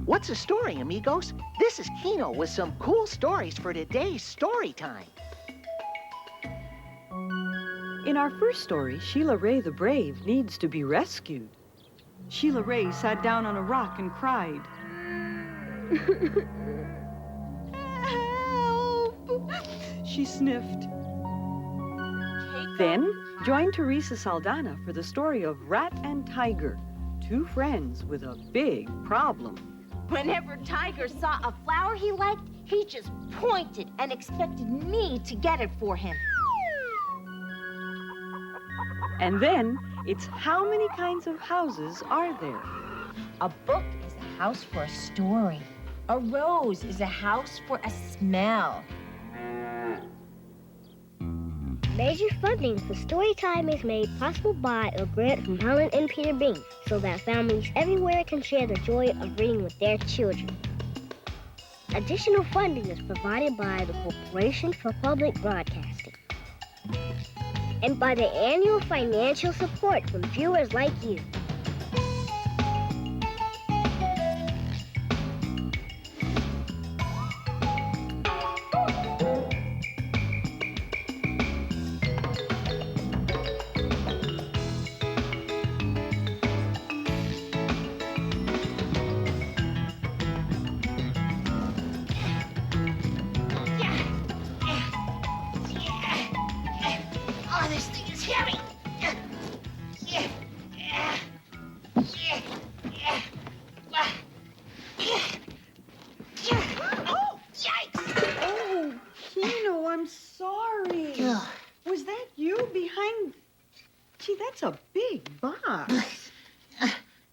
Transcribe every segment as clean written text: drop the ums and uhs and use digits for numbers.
What's a story, amigos? This is Kino with some cool stories for today's story time. In our first story, Sheila Ray the Brave needs to be rescued. Sheila Ray sat down on a rock and cried. Help! She sniffed. Then join Theresa Saldana for the story of Rat and Tiger, two friends with a big problem. Whenever Tiger saw a flower he liked, he just pointed and expected me to get it for him. And then it's how many kinds of houses are there? A book is a house for a story. A rose is a house for a smell. Major funding for Storytime is made possible by a grant from Helen and Peter Bain, so that families everywhere can share the joy of reading with their children. Additional funding is provided by the Corporation for Public Broadcasting and by the annual financial support from viewers like you. That's a big box.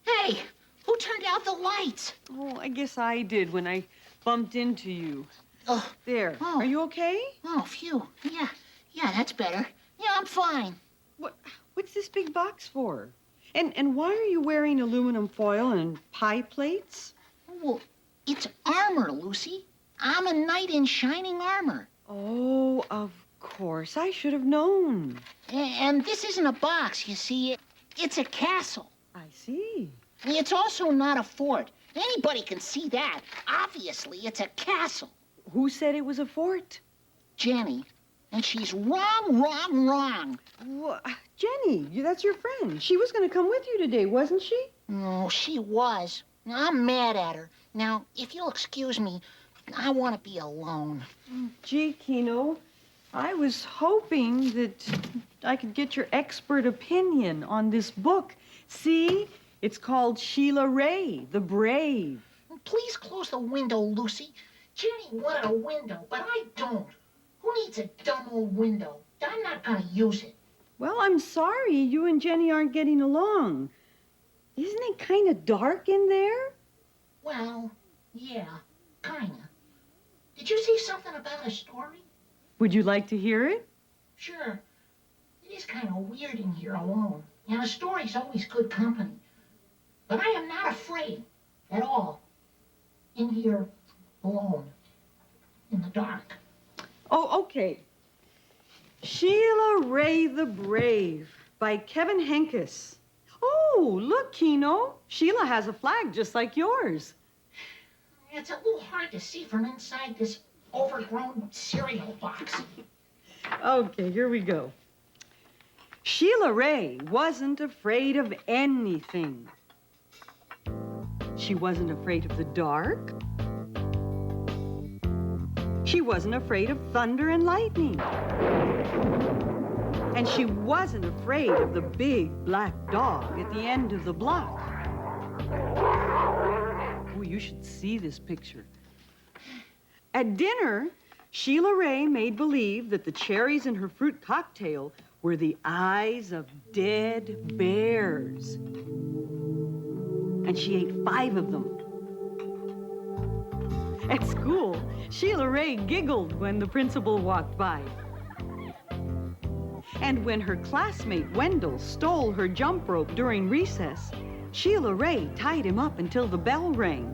Hey, who turned out the lights? Oh, I guess I did when I bumped into you. Oh. There. Oh. Are you okay? Oh, phew. Yeah, that's better. Yeah, I'm fine. What's this big box for? And why are you wearing aluminum foil and pie plates? Well, it's armor, Lucy. I'm a knight in shining armor. Oh, of course. I should have known. And this isn't a box, you see. It's a castle. I see. It's also not a fort. Anybody can see that. Obviously, it's a castle. Who said it was a fort? Jenny. And she's wrong. Jenny, that's your friend. She was going to come with you today, wasn't she? No, she was. I'm mad at her. Now, if you'll excuse me, I want to be alone. Gee, Kino, I was hoping that I could get your expert opinion on this book. See? It's called Sheila Ray, the Brave. Please close the window, Lucy. Jenny wanted a window, but I don't. Who needs a dumb old window? I'm not going to use it. Well, I'm sorry you and Jenny aren't getting along. Isn't it kind of dark in there? Well, yeah, kind of. Did you see something about a story? Would you like to hear it? Sure. It is kind of weird in here alone. And a story's always good company. But I am not afraid at all. In here alone. In the dark. Oh, okay. Sheila Ray the Brave by Kevin Henkes. Oh, look, Kino. Sheila has a flag just like yours. It's a little hard to see from inside this overgrown cereal box. Okay, here we go. Sheila Ray wasn't afraid of anything. She wasn't afraid of the dark. She wasn't afraid of thunder and lightning. And she wasn't afraid of the big black dog at the end of the block. Oh, you should see this picture. At dinner, Sheila Ray made believe that the cherries in her fruit cocktail were the eyes of dead bears. And she ate 5 of them. At school, Sheila Ray giggled when the principal walked by. And when her classmate Wendell stole her jump rope during recess, Sheila Ray tied him up until the bell rang.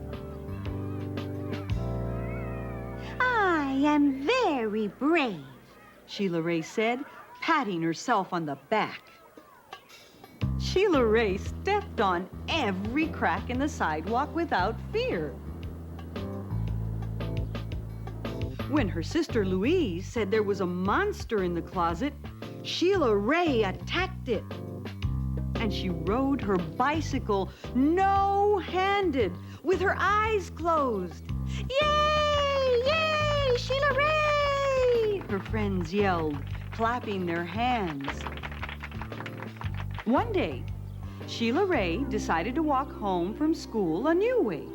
I am very brave, Sheila Ray said, patting herself on the back. Sheila Ray stepped on every crack in the sidewalk without fear. When her sister Louise said there was a monster in the closet, Sheila Ray attacked it. And she rode her bicycle no-handed, with her eyes closed. Yay! Yay! Sheila Ray! Her friends yelled, clapping their hands. One day, Sheila Ray decided to walk home from school a new way.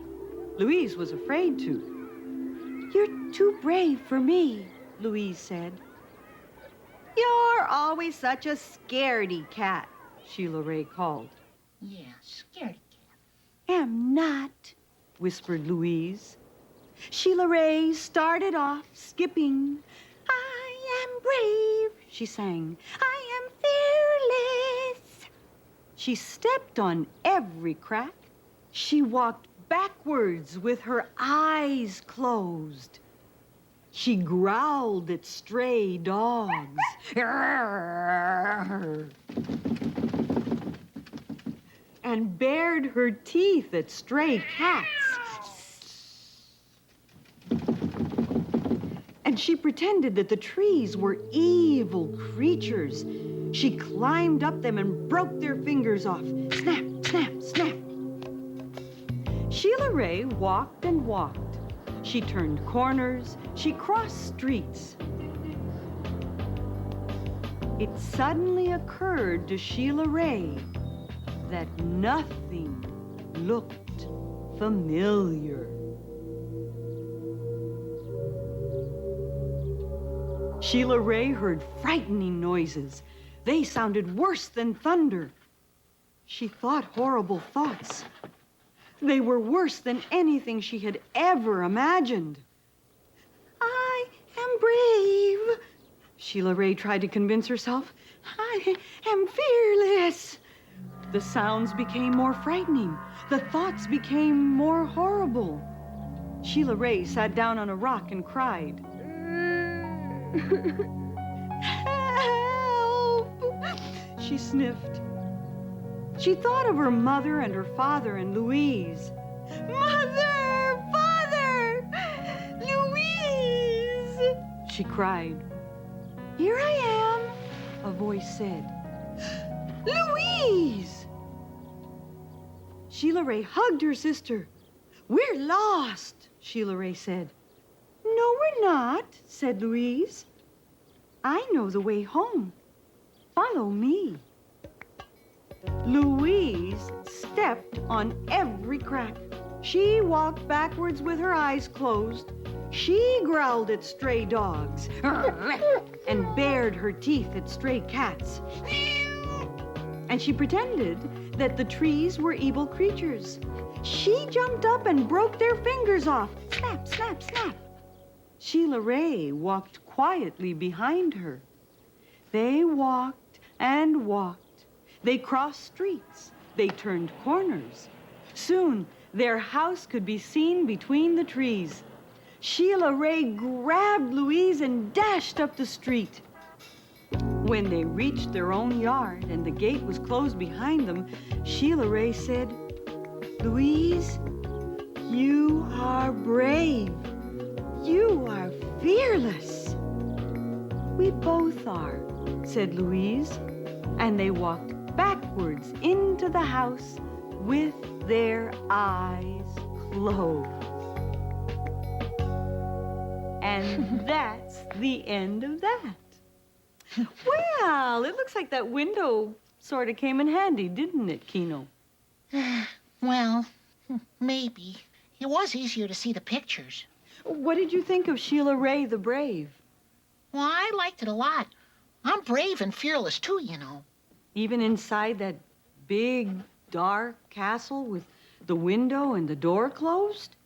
Louise was afraid to. "You're too brave for me," Louise said. "You're always such a scaredy cat," Sheila Ray called. Yeah, scaredy cat. "Am not," whispered Louise. Sheila Ray started off skipping. "I am brave," she sang. "I am fearless." She stepped on every crack. She walked backwards with her eyes closed. She growled at stray dogs. And bared her teeth at stray cats. And she pretended that the trees were evil creatures. She climbed up them and broke their fingers off. Snap, snap, snap. Sheila Ray walked and walked. She turned corners. She crossed streets. It suddenly occurred to Sheila Ray that nothing looked familiar. Sheila Ray heard frightening noises. They sounded worse than thunder. She thought horrible thoughts. They were worse than anything she had ever imagined. "I am brave," Sheila Ray tried to convince herself. "I am fearless." The sounds became more frightening. The thoughts became more horrible. Sheila Ray sat down on a rock and cried. "Help!" She sniffed. She thought of her mother and her father and Louise. "Mother! Father! Louise!" she cried. "Here I am," a voice said. "Louise!" Sheila Ray hugged her sister. "We're lost," Sheila Ray said. "No, we're not," said Louise. "I know the way home. Follow me." Louise stepped on every crack. She walked backwards with her eyes closed. She growled at stray dogs and bared her teeth at stray cats. And she pretended that the trees were evil creatures. She jumped up and broke their fingers off. Snap, snap, snap. Sheila Ray walked quietly behind her. They walked and walked. They crossed streets. They turned corners. Soon, their house could be seen between the trees. Sheila Ray grabbed Louise and dashed up the street. When they reached their own yard and the gate was closed behind them, Sheila Ray said, "Louise, you are brave. You are fearless." "We both are," said Louise, and they walked backwards into the house with their eyes closed. And that's the end of that. Well, it looks like that window sort of came in handy, didn't it, Kino? Well, maybe. It was easier to see the pictures. What did you think of Sheila Ray the Brave? Well, I liked it a lot. I'm brave and fearless, too, you know. Even inside that big, dark castle with the window and the door closed?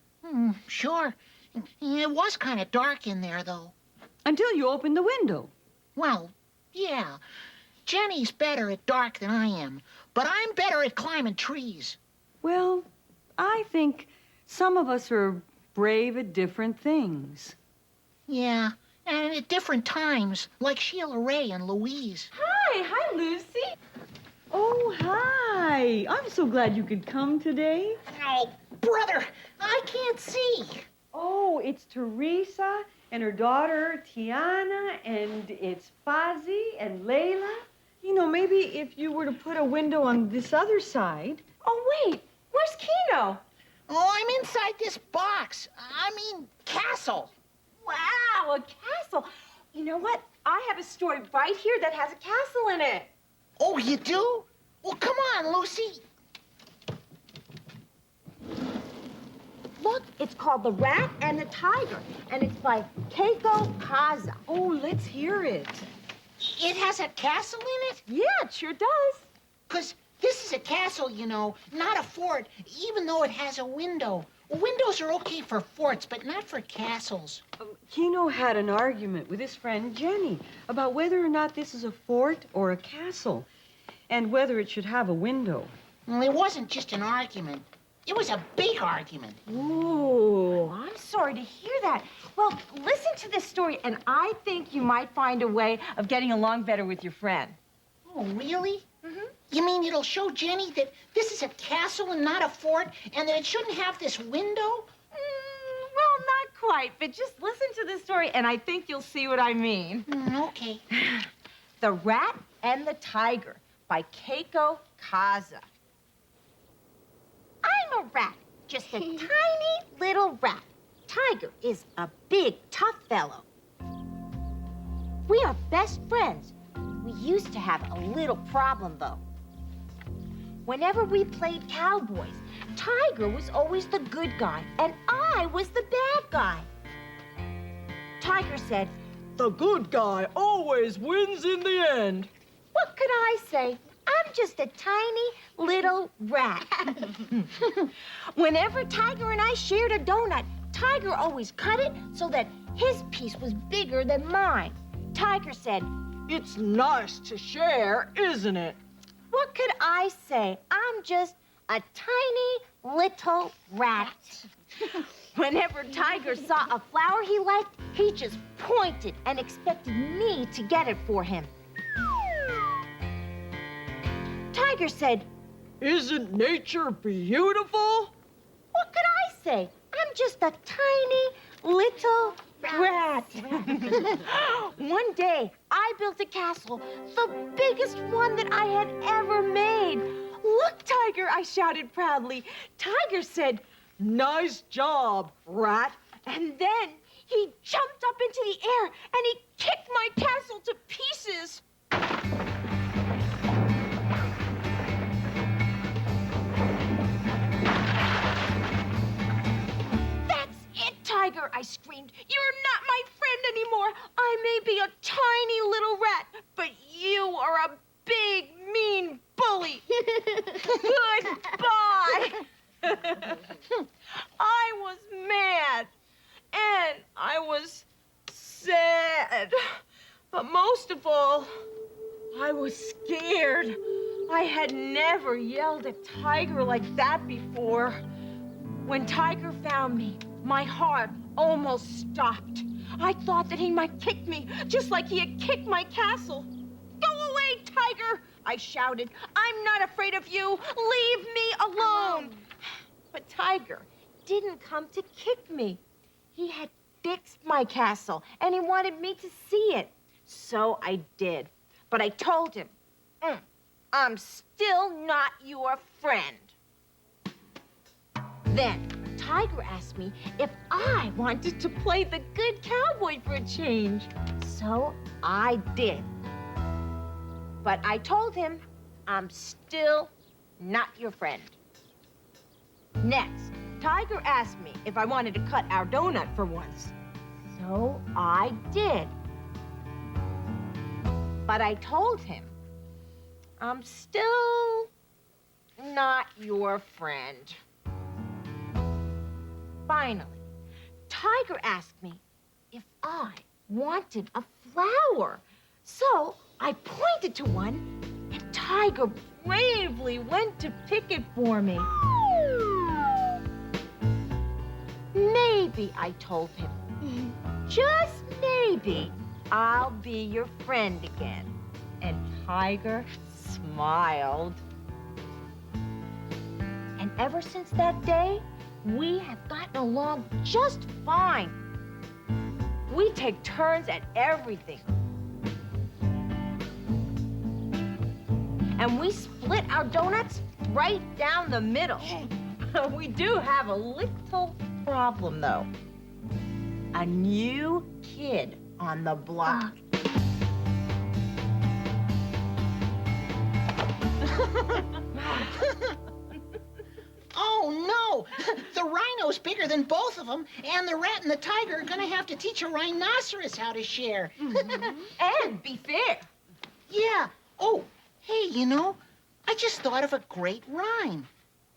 Sure. It was kind of dark in there, though. Until you opened the window. Well, yeah. Jenny's better at dark than I am, but I'm better at climbing trees. Well, I think some of us are brave at different things. Yeah, and at different times, like Sheila Ray and Louise. Hi, Lucy. Oh, hi. I'm so glad you could come today. Oh, brother, I can't see. Oh, it's Theresa and her daughter, Tiana, and it's Fozzie and Layla. You know, maybe if you were to put a window on this other side. Oh, wait. Where's Kino? Oh, I'm inside this box. Castle. Wow, a castle. You know what? I have a story right here that has a castle in it. Oh, you do? Well, come on, Lucy. Look, it's called The Rat and the Tiger, and it's by Keiko Kaza. Oh, let's hear it. It has a castle in it? Yeah, it sure does. 'Cause this is a castle, you know, not a fort, even though it has a window. Windows are okay for forts, but not for castles. Kino had an argument with his friend Jenny about whether or not this is a fort or a castle, and whether it should have a window. Well, it wasn't just an argument. It was a big argument. Ooh, I'm sorry to hear that. Well, listen to this story, and I think you might find a way of getting along better with your friend. Oh, really? Mm-hmm. You mean it'll show Jenny that this is a castle and not a fort, and that it shouldn't have this window? Well, not quite, but just listen to the story, and I think you'll see what I mean. Okay. The Rat and the Tiger by Keiko Kaza. I'm a rat, just a tiny little rat. Tiger is a big, tough fellow. We are best friends. We used to have a little problem, though. Whenever we played cowboys, Tiger was always the good guy, and I was the bad guy. Tiger said, The good guy always wins in the end. what could I say? I'm just a tiny little rat. Whenever Tiger and I shared a donut, Tiger always cut it so that his piece was bigger than mine. Tiger said, It's nice to share, isn't it? what could I say? I'm just a tiny little rat. Whenever Tiger saw a flower he liked, he just pointed and expected me to get it for him. Tiger said, Isn't nature beautiful? what could I say? I'm just a tiny little rat. One day, I built a castle, the biggest one that I had ever made. Look, Tiger, I shouted proudly. Tiger said, Nice job, rat. and then he jumped up into the air and he kicked my castle to pieces. That's it, Tiger, I screamed. You're not my friend anymore. I may be a tiny little rat, but you are a big, mean bully. Goodbye. I was mad, and I was sad. But most of all, I was scared. I had never yelled at Tiger like that before. When Tiger found me, my heart almost stopped. I thought that he might kick me, just like he had kicked my castle. Go away, Tiger, I shouted. I'm not afraid of you. Leave me alone. But Tiger didn't come to kick me. He had fixed my castle, and he wanted me to see it. So I did. But I told him, I'm still not your friend. Then Tiger asked me if I wanted to play the good cowboy for a change. So I did. But I told him, I'm still not your friend. Next, Tiger asked me if I wanted to cut our donut for once. So I did. But I told him, I'm still not your friend. Finally, Tiger asked me if I wanted a flower. So I pointed to one, and Tiger bravely went to pick it for me. Maybe, I told him, just maybe, I'll be your friend again. And Tiger smiled. And ever since that day, we have gotten along just fine. We take turns at everything. And we split our donuts right down the middle. We do have a little problem, though. A new kid on the block. Oh, no! The rhino's bigger than both of them, and the rat and the tiger are gonna have to teach a rhinoceros how to share. And be fair. Yeah. Oh, hey, I just thought of a great rhyme.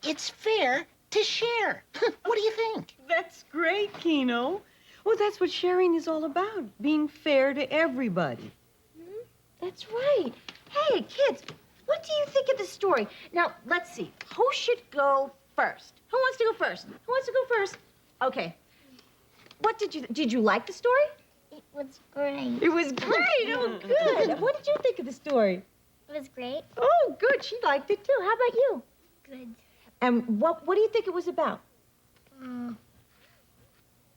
It's fair to share. What do you think? That's great, Kino. Well, that's what sharing is all about, being fair to everybody. That's right. Hey, kids, what do you think of the story? Now, let's see. Who should go first? Who wants to go first? Who wants to go first? Okay. What did you like the story? It was great. It was great. Oh, good. What did you think of the story? It was great. Oh, good. She liked it, too. How about you? Good. And what do you think it was about?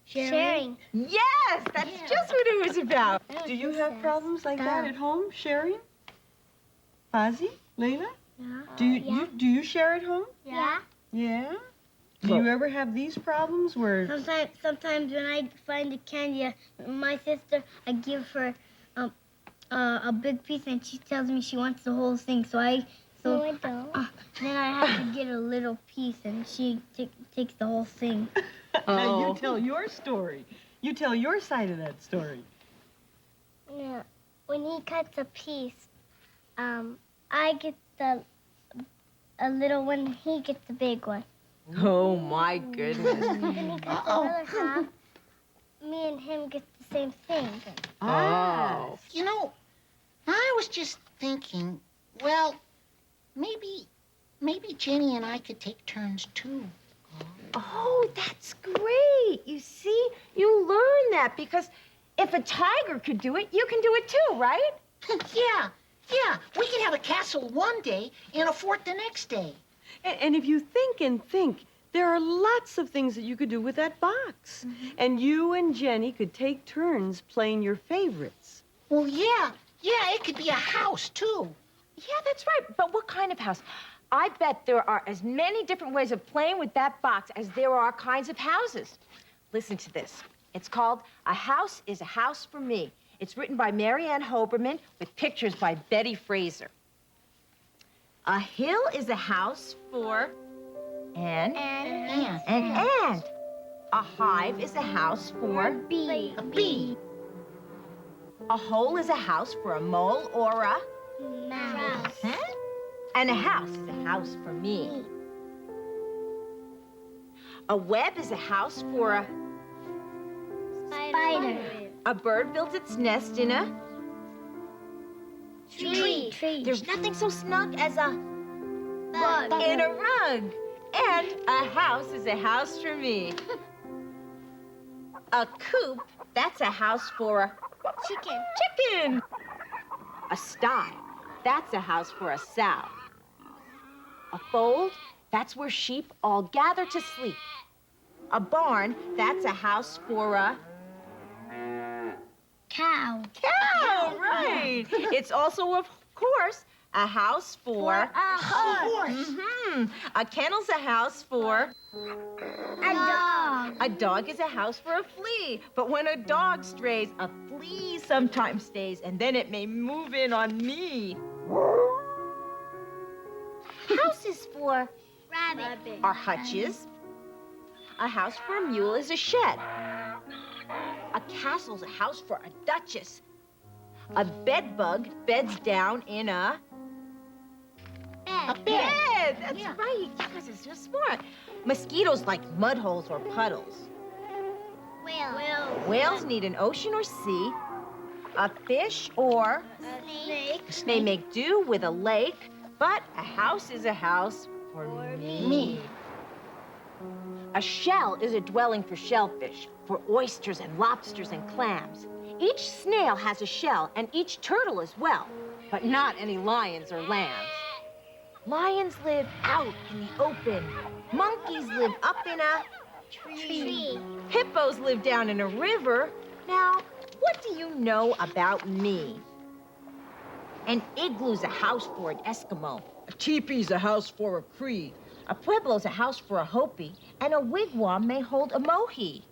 Sharing. Yes, that's just what it was about. Do you have problems like that at home, sharing? Fozzie? Layla? Yeah. Do you share at home? Yeah. Yeah? Do you ever have these problems where... Sometimes when I find a candy, my sister, I give her a big piece, and she tells me she wants the whole thing. No, I don't. Then I have to get a little piece, and she takes the whole thing. Now, you tell your story. You tell your side of that story. Yeah. When he cuts a piece, I get a little one, he gets the big one. Oh, my goodness. Then he cuts another half. Me and him get the same thing. Oh. I was just thinking, well, maybe Jenny and I could take turns, too. Oh, that's great. You see, you learn that because if a tiger could do it, you can do it too, right? Yeah. We could have a castle one day and a fort the next day. And if you think and think, there are lots of things that you could do with that box. And you and Jenny could take turns playing your favorites. Well, yeah, it could be a house, too. Yeah, that's right. But what kind of house? I bet there are as many different ways of playing with that box as there are kinds of houses. Listen to this. It's called A House is a House for Me. It's written by Mary Ann Hoberman with pictures by Betty Fraser. A hill is a house for Anne and Anne. A hive is a house for A bee. A hole is a house for a mole or a Mouse. Huh? And a house is a house for me. A web is a house for a Spider. A bird builds its nest in a Tree. There's nothing so snug as a Bug. in a rug. And a house is a house for me. A coop, that's a house for a chicken. A sty, that's a house for a sow. A fold, that's where sheep all gather to sleep. A barn, that's a house for a Cow. right. It's also, of course, a house for A horse. A kennel's a house for A dog. a dog is a house for a flea. But when a dog strays, a flea sometimes stays, and then it may move in on me. Houses for Rabbit. are hutches. A house for a mule is a shed. A castle's a house for a duchess. A bedbug beds down in a bed. That's right. You guys are so smart. Mosquitoes like mud holes or puddles. Whale. Whales need an ocean or sea. A fish or Snake. may make do with a lake. But a house is a house for me. A shell is a dwelling for shellfish, for oysters and lobsters and clams. Each snail has a shell, and each turtle as well, but not any lions or lambs. Lions live out in the open. Monkeys live up in a Tree. Hippos live down in a river. Now, what do you know about me? An igloo's a house for an Eskimo. A teepee's a house for a Cree. A pueblo's a house for a Hopi. And a wigwam may hold a Mohi.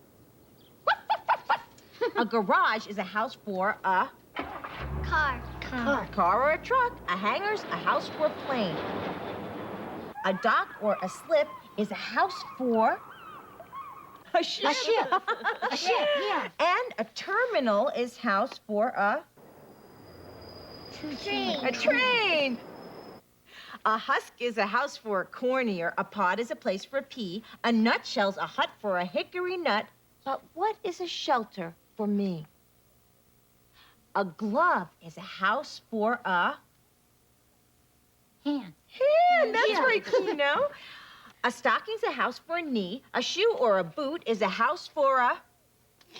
A garage is a house for a Car. car or a truck. A hangar's a house for a plane. A dock or a slip is a house for a ship. A ship. A ship, yeah. And a terminal is house for a train. A husk is a house for a corn ear. A pod is a place for a pea. A nutshell's a hut for a hickory nut. But what is a shelter for me? A glove is a house for a Hand. hand. That's Yeah. right, Kino. A stocking's a house for a knee. A shoe or a boot is a house for a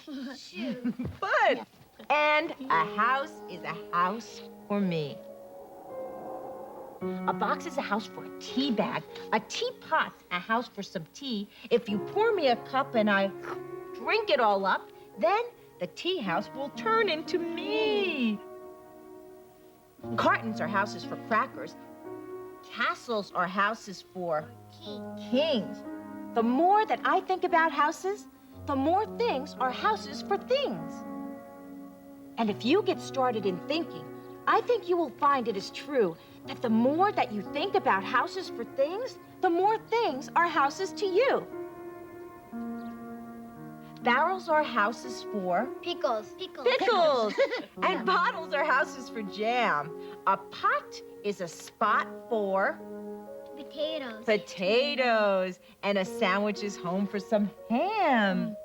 foot. And a house is a house for me. A box is a house for a tea bag. A teapot's a house for some tea. If you pour me a cup and I drink it all up, then the tea house will turn into me. Cartons are houses for crackers. Castles are houses for kings. The more that I think about houses, the more things are houses for things. And if you get started in thinking, I think you will find it is true that the more that you think about houses for things, the more things are houses to you. Barrels are houses for Pickles. pickles. And bottles are houses for jam. A pot is a spot for Potatoes. potatoes. And a sandwich is home for some ham.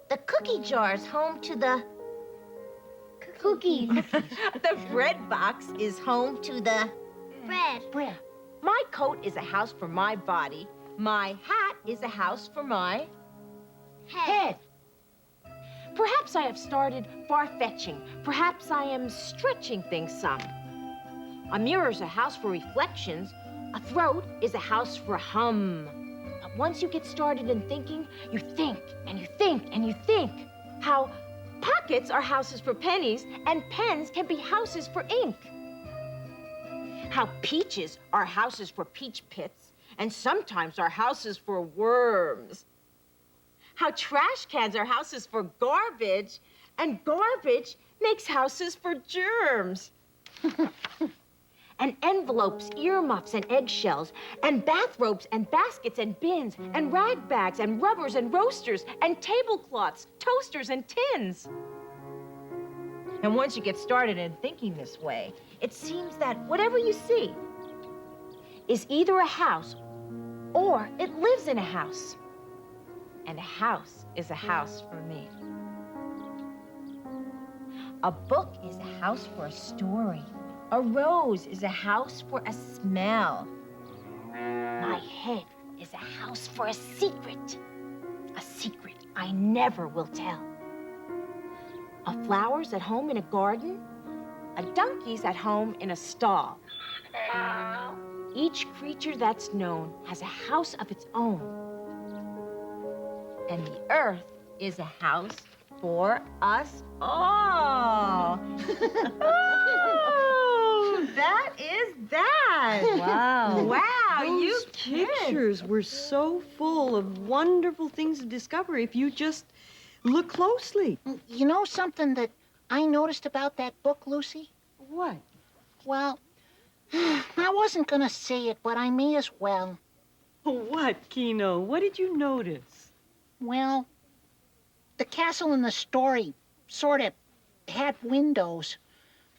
The cookie jar's home to the Cookies. the bread box is home to the Bread. My coat is a house for my body. My hat is a house for my head. Perhaps I have started far-fetching. Perhaps I am stretching things some. A mirror's a house for reflections. A throat is a house for hum. But once you get started in thinking, you think and you think and you think. How pockets are houses for pennies and pens can be houses for ink. How peaches are houses for peach pits and sometimes are houses for worms. How trash cans are houses for garbage, and garbage makes houses for germs. And envelopes, earmuffs, and eggshells, and bathrobes, and baskets, and bins, and rag bags, and rubbers, and roasters, and tablecloths, toasters, and tins. And once you get started in thinking this way, it seems that whatever you see is either a house or it lives in a house. And a house is a house for me. A book is a house for a story. A rose is a house for a smell. My head is a house for a secret I never will tell. A flower's at home in a garden. A donkey's at home in a stall. Each creature that's known has a house of its own. And the earth is a house for us all. Oh, that is that. Wow. Wow, you Those pictures were so full of wonderful things to discover if you just look closely. You know something that I noticed about that book, Lucy? What? Well, I wasn't gonna say it, but I may as well. What, Kino? What did you notice? Well, the castle in the story sort of had windows.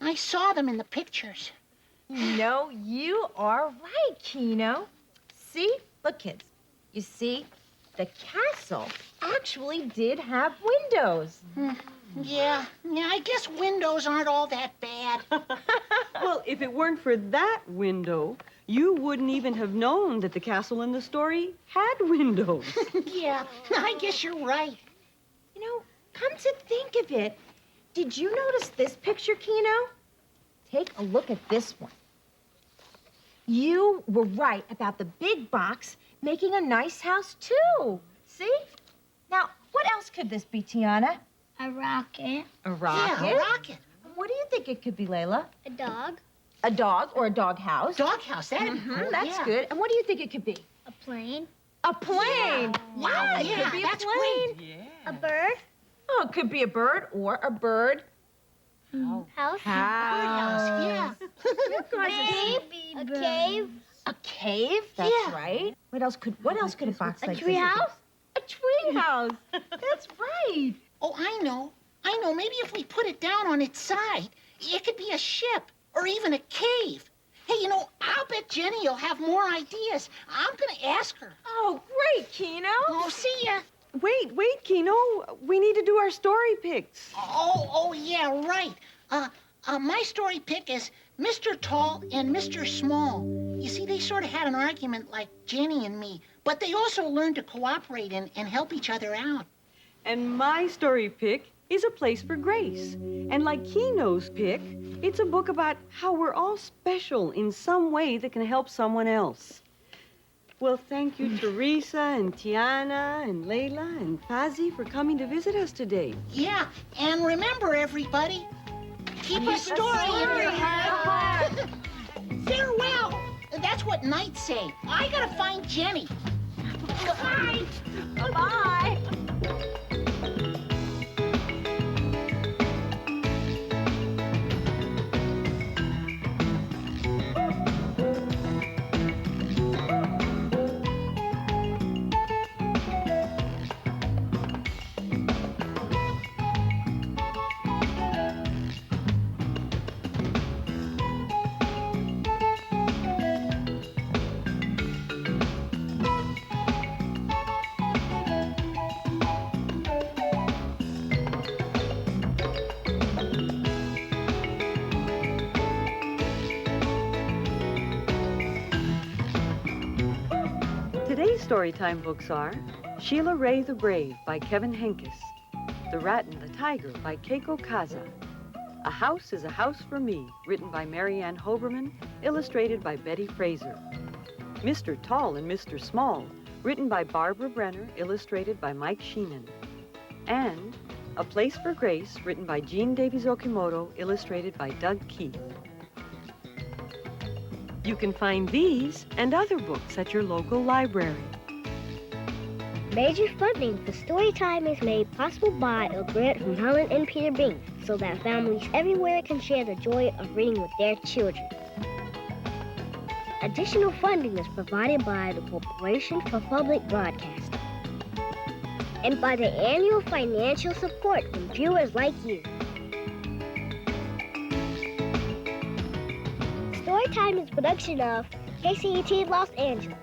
I saw them in the pictures. No, you are right, Kino. See? Look, kids. You see? The castle actually did have windows. Yeah, I guess windows aren't all that bad. Well, if it weren't for that window, you wouldn't even have known that the castle in the story had windows. Yeah, I guess you're right. You know, come to think of it, did you notice this picture, Kino? Take a look at this one. You were right about the big box making a nice house, too. See? Now, what else could this be, Tiana? A rocket. A rocket? Yeah, a rocket. What do you think it could be, Layla? A dog. A dog or a dog house? Doghouse, that'd be cool. That's yeah. good. And what do you think it could be? A plane. A plane. Wow, it yeah, could be that's a plane. great. A bird. Oh, it could be a bird or a bird. House. Birdhouse, yeah. You guys are A cave. A cave? That's Yeah. right. What else could a box A like tree this be? house. A tree house. That's right. Oh, I know. Maybe if we put it down on its side, it could be a ship or even a cave. Hey, I'll bet Jenny will have more ideas. I'm gonna ask her. Oh, great, Kino. Oh, see ya. Wait, Kino. We need to do our story picks. Oh, yeah, right. My story pick is Mr. Tall and Mr. Small. You see, they sort of had an argument like Jenny and me, but they also learned to cooperate and help each other out. And my story pick is A Place for Grace. And like Kino's pick, it's a book about how we're all special in some way that can help someone else. Well, thank you, Theresa and Tiana and Layla and Fazi for coming to visit us today. Yeah, and remember, everybody, keep a story in your heart. Farewell. That's what knights say. I gotta find Jenny. Bye. Bye. Today's Storytime books are Sheila Ray the Brave by Kevin Henkes, The Rat and the Tiger by Keiko Kaza, A House is a House for Me, written by Marianne Hoberman, illustrated by Betty Fraser, Mr. Tall and Mr. Small, written by Barbara Brenner, illustrated by Mike Sheenan, and A Place for Grace, written by Jean Davies Okimoto, illustrated by Doug Keith. You can find these and other books at your local library. Major funding for Storytime is made possible by a grant from Helen and Peter Bain, so that families everywhere can share the joy of reading with their children. Additional funding is provided by the Corporation for Public Broadcasting and by the annual financial support from viewers like you. Storytime is a production of KCET Los Angeles.